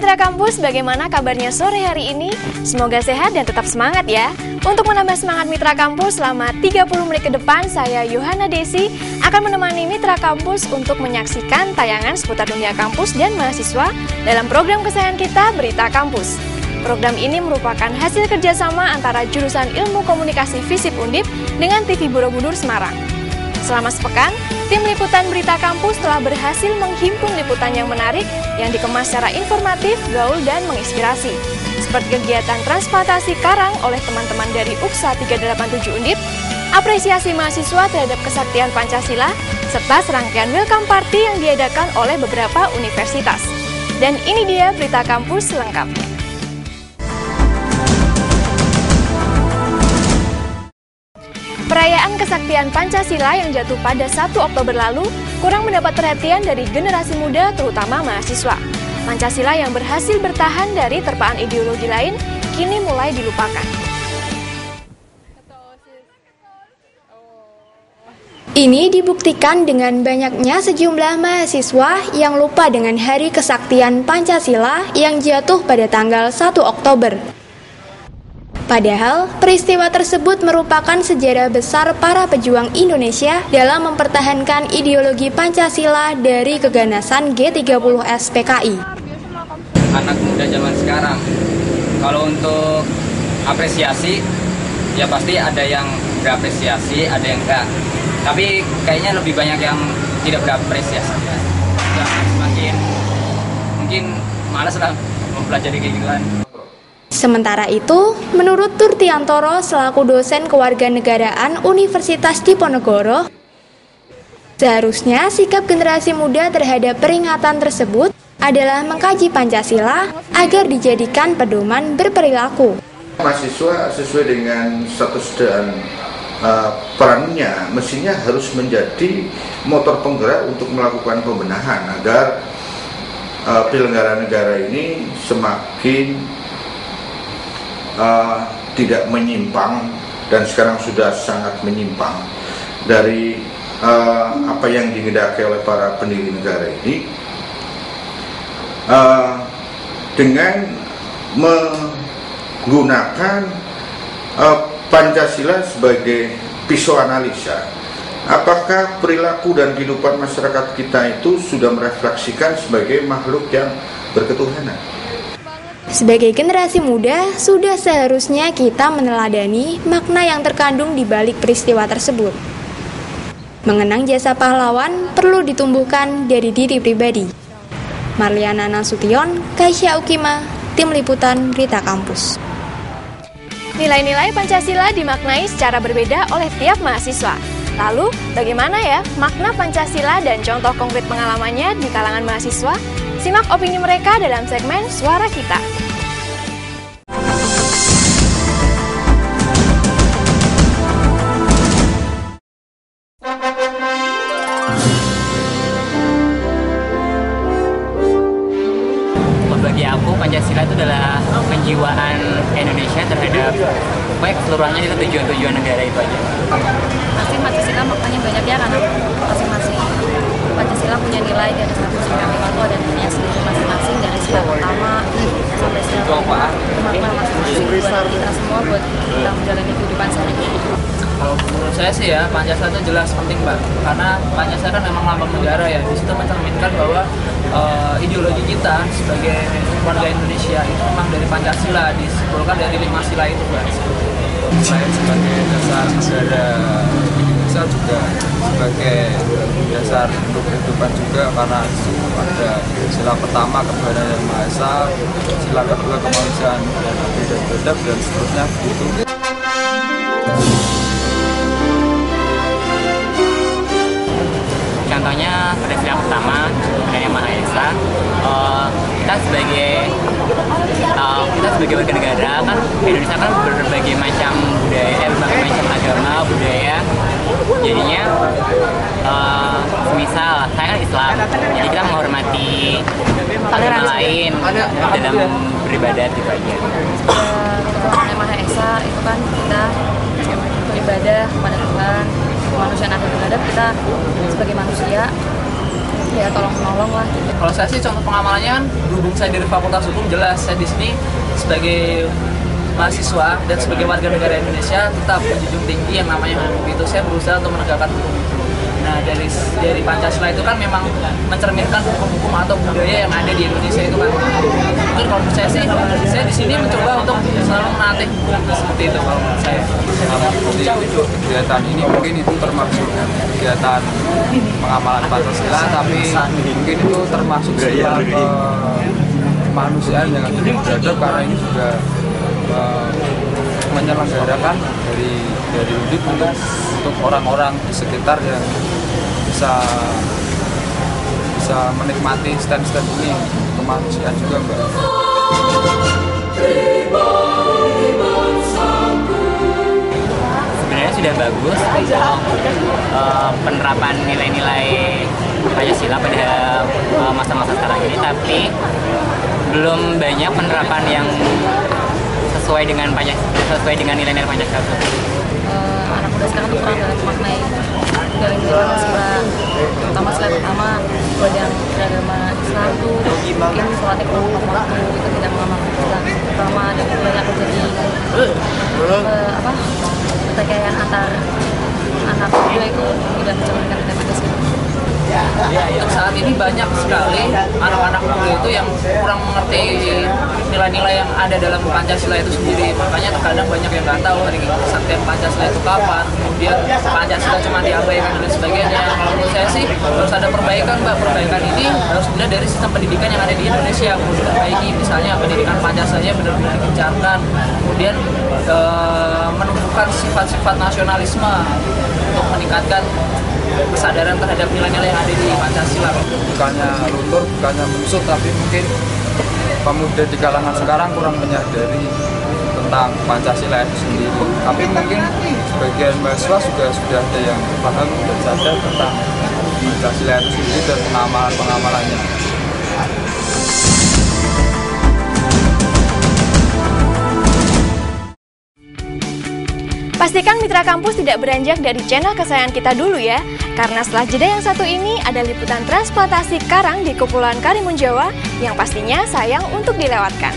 Mitra Kampus, bagaimana kabarnya sore hari ini? Semoga sehat dan tetap semangat ya. Untuk menambah semangat Mitra Kampus selama 30 menit ke depan, saya Yohana Desi akan menemani Mitra Kampus untuk menyaksikan tayangan seputar dunia kampus dan mahasiswa dalam program kesayangan kita, Berita Kampus. Program ini merupakan hasil kerjasama antara jurusan Ilmu Komunikasi FISIP Undip dengan TV Borobudur Semarang. Selama sepekan, tim liputan Berita Kampus telah berhasil menghimpun liputan yang menarik yang dikemas secara informatif, gaul, dan menginspirasi. Seperti kegiatan transplantasi karang oleh teman-teman dari UKSA 387 Undip, apresiasi mahasiswa terhadap kesaktian Pancasila, serta serangkaian welcome party yang diadakan oleh beberapa universitas. Dan ini dia Berita Kampus selengkapnya. Perayaan kesaktian Pancasila yang jatuh pada 1 Oktober lalu kurang mendapat perhatian dari generasi muda terutama mahasiswa. Pancasila yang berhasil bertahan dari terpaan ideologi lain kini mulai dilupakan. Ini dibuktikan dengan banyaknya sejumlah mahasiswa yang lupa dengan Hari Kesaktian Pancasila yang jatuh pada tanggal 1 Oktober. Padahal, peristiwa tersebut merupakan sejarah besar para pejuang Indonesia dalam mempertahankan ideologi Pancasila dari keganasan G30S PKI. Anak muda zaman sekarang, kalau untuk apresiasi, ya pasti ada yang berapresiasi, ada yang enggak. Tapi kayaknya lebih banyak yang tidak berapresiasi. Semakin mungkin malas lah mempelajari kayak gituan. Sementara itu, menurut Turtiantoro selaku dosen kewarganegaraan Universitas Diponegoro, seharusnya sikap generasi muda terhadap peringatan tersebut adalah mengkaji Pancasila agar dijadikan pedoman berperilaku. Mahasiswa sesuai dengan status dan perannya mestinya harus menjadi motor penggerak untuk melakukan pembenahan agar penyelenggara negara ini semakin tidak menyimpang, dan sekarang sudah sangat menyimpang dari apa yang dihendaki oleh para pendiri negara ini, dengan menggunakan Pancasila sebagai pisau analisa. Apakah perilaku dan kehidupan masyarakat kita itu sudah merefleksikan sebagai makhluk yang berketuhanan? Sebagai generasi muda, sudah seharusnya kita meneladani makna yang terkandung di balik peristiwa tersebut. Mengenang jasa pahlawan perlu ditumbuhkan dari diri pribadi. Marliana Nasution, Kaisya Ukima, Tim Liputan Berita Kampus. Nilai-nilai Pancasila dimaknai secara berbeda oleh tiap mahasiswa. Lalu, bagaimana ya makna Pancasila dan contoh konkret pengalamannya di kalangan mahasiswa? Simak opini mereka dalam segmen Suara Kita. Bagi aku, Pancasila itu adalah penjiwaan Indonesia terhadap baik keseluruhannya itu tujuan-tujuan negara itu aja. Masing Pancasila maknanya banyak ya, karena masing-masing Pancasila punya nilai dari satu sila itu ada nilainya sendiri masing-masing, dari sila pertama sampai sila kelima, makna masing-masing buat kita semua, buat kita menjalani kehidupan sehari-hari. Kalau menurut saya sih ya, Pancasila itu jelas penting, Mbak, karena Pancasila kan memang lambang negara ya. Di situ mencerminkan bahwa ideologi kita sebagai warga Indonesia itu memang dari Pancasila, disimpulkan dari 5 sila itu, Mbak. Selain sebagai dasar negara, bisa juga sebagai dasar untuk kehidupan juga, karena ada sila pertama ketuhanan yang Maha Esa, sila kedua kemanusiaan dan adil dan beradab, dan seterusnya begitu. Contohnya pada sila pertama ketuhanan yang Maha Esa, kita sebagai warga negara kan, Indonesia kan berbagai macam budaya, berbagai macam agama, budaya. Jadinya misal saya kan Islam, jadi kita menghormati agama lain dalam beribadat gitu aja. Ketuhanan yang Maha Esa itu kan kita beribadah kepada Tuhan, kemanusiaan adil beradab, kita sebagai manusia ya tolong menolong lah gitu. Kalau saya sih contoh pengamalannya kan, berhubung saya dari Fakultas Hukum, jelas saya di sini sebagai mahasiswa dan sebagai warga negara Indonesia tetap menjunjung tinggi yang namanya hukum itu. Saya berusaha untuk menegakkan hukum itu. Nah, dari Pancasila itu kan memang mencerminkan hukum-hukum atau budaya yang ada di Indonesia itu kan. Mungkin kalau menurut saya sih, saya di sini mencoba untuk selalu menaati hukum seperti itu kalau menurut saya. Kegiatan ini mungkin itu termasuk kegiatan pengamalan Pancasila, tapi mungkin itu termasuk sifat kemanusiaan yang harus beradab, karena ini juga menyelenggarakan dari Undip untuk orang-orang di sekitar yang bisa menikmati stand-stand ini, kemanusiaan juga, Mbak. Sebenarnya sudah bagus untuk penerapan nilai-nilai Pancasila pada masa-masa sekarang ini, tapi belum banyak penerapan yang sesuai dengan nilai-nilai Pancasila. Anak muda sekarang tuh kurang dalam memaknai nilai-nilai Pancasila, terutama sila pertama yang beragama Islam tuh mungkin sholatnya kurang tepat waktu, itu tidak mengamalkan sila pertama, dan banyak terjadi pertikaian antar anak muda itu tidak menjalankan nilai Pancasila. Untuk saat ini banyak sekali anak-anak muda itu yang kurang mengerti nilai-nilai yang ada dalam Pancasila itu sendiri. Makanya terkadang banyak yang nggak tahu hari kesaktian Pancasila itu kapan, kemudian Pancasila cuma diabaikan dan sebagainya. Kalau menurut saya sih harus ada perbaikan, Mbak. Perbaikan ini harus benar dari sistem pendidikan yang ada di Indonesia, perlu diperbaiki. Misalnya pendidikan Pancasila benar-benar digencarkan, kemudian menumbuhkan sifat-sifat nasionalisme untuk meningkatkan kesadaran terhadap nilai-nilai yang ada di Pancasila. Bukannya luntur, bukannya menyusut, tapi mungkin pemuda di kalangan sekarang kurang menyadari tentang Pancasila itu sendiri. Tapi mungkin sebagian mahasiswa juga sudah ada yang paham dan sadar tentang Pancasila itu sendiri dan pengamalan-pengamalannya. Pastikan Mitra Kampus tidak beranjak dari channel kesayangan kita dulu ya, karena setelah jeda yang satu ini ada liputan transplantasi karang di Kepulauan Karimun Jawa yang pastinya sayang untuk dilewatkan.